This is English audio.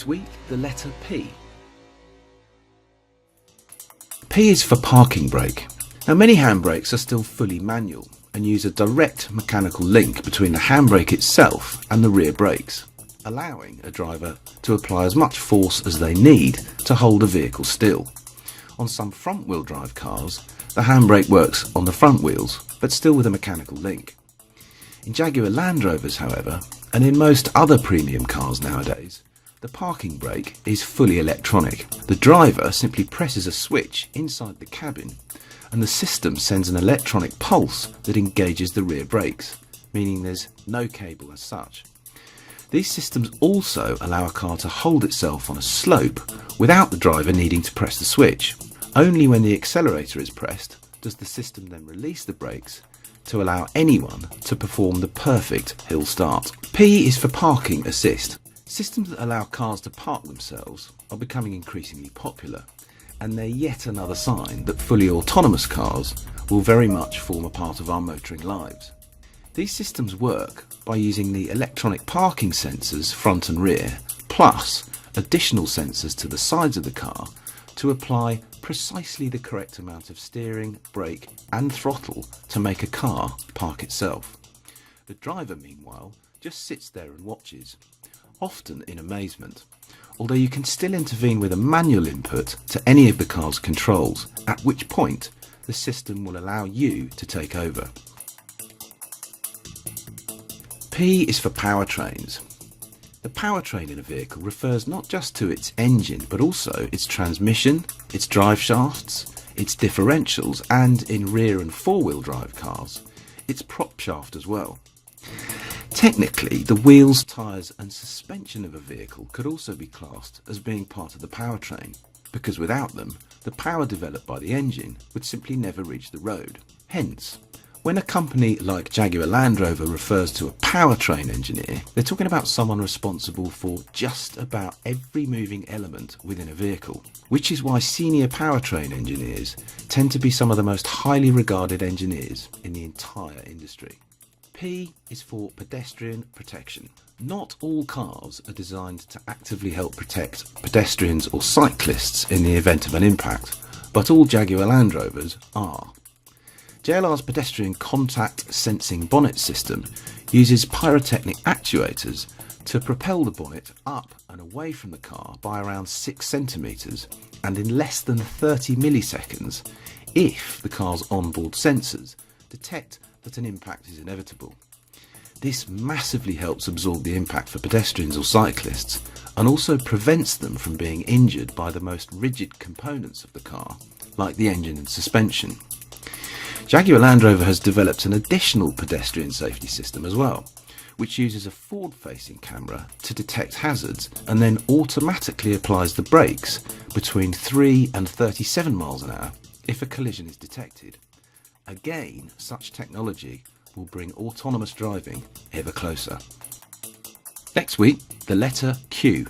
This week, the letter P. P is for parking brake. Now, many handbrakes are still fully manual and use a direct mechanical link between the handbrake itself and the rear brakes, allowing a driver to apply as much force as they need to hold a vehicle still. On some front-wheel drive cars, the handbrake works on the front wheels, but still with a mechanical link. In Jaguar Land Rovers, however, and in most other premium cars nowadays, the parking brake is fully electronic. The driver simply presses a switch inside the cabin and the system sends an electronic pulse that engages the rear brakes, meaning there's no cable as such. These systems also allow a car to hold itself on a slope without the driver needing to press the switch. Only when the accelerator is pressed does the system then release the brakes to allow anyone to perform the perfect hill start. P is for parking assist. Systems that allow cars to park themselves are becoming increasingly popular, and they're yet another sign that fully autonomous cars will very much form a part of our motoring lives. These systems work by using the electronic parking sensors front and rear, plus additional sensors to the sides of the car to apply precisely the correct amount of steering, brake and throttle to make a car park itself. The driver, meanwhile, just sits there and watches, often in amazement, although you can still intervene with a manual input to any of the car's controls, at which point the system will allow you to take over. P is for powertrains. The powertrain in a vehicle refers not just to its engine, but also its transmission, its drive shafts, its differentials, and in rear and four-wheel drive cars, its prop shaft as well. Technically, the wheels, tyres and suspension of a vehicle could also be classed as being part of the powertrain, because without them, the power developed by the engine would simply never reach the road. Hence, when a company like Jaguar Land Rover refers to a powertrain engineer, they're talking about someone responsible for just about every moving element within a vehicle, which is why senior powertrain engineers tend to be some of the most highly regarded engineers in the entire industry. P is for pedestrian protection. Not all cars are designed to actively help protect pedestrians or cyclists in the event of an impact, but all Jaguar Land Rovers are. JLR's pedestrian contact sensing bonnet system uses pyrotechnic actuators to propel the bonnet up and away from the car by around 6 centimetres and in less than 30 milliseconds if the car's onboard sensors detect that an impact is inevitable. This massively helps absorb the impact for pedestrians or cyclists and also prevents them from being injured by the most rigid components of the car, like the engine and suspension. Jaguar Land Rover has developed an additional pedestrian safety system as well, which uses a forward-facing camera to detect hazards and then automatically applies the brakes between 3 and 37 miles an hour if a collision is detected. Again, such technology will bring autonomous driving ever closer. Next week, the letter Q.